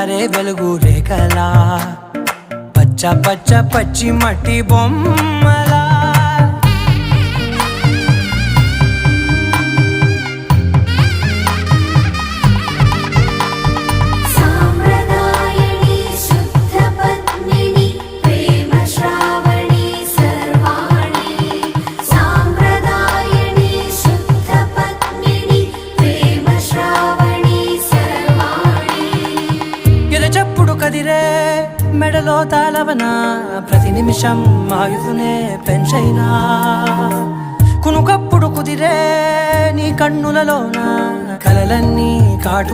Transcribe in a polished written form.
జారే వెలుగు రేఖలా పచ్చ పచ్చ పచ్చి మట్టి బొమ్మలా కదిరే మెడలో తాళవన ప్రతి నిమిషం ఆయుధునే పెంచైనా కునుకప్పుడు కుదిరే నీ కన్నులలోన కలలన్నీ కాటు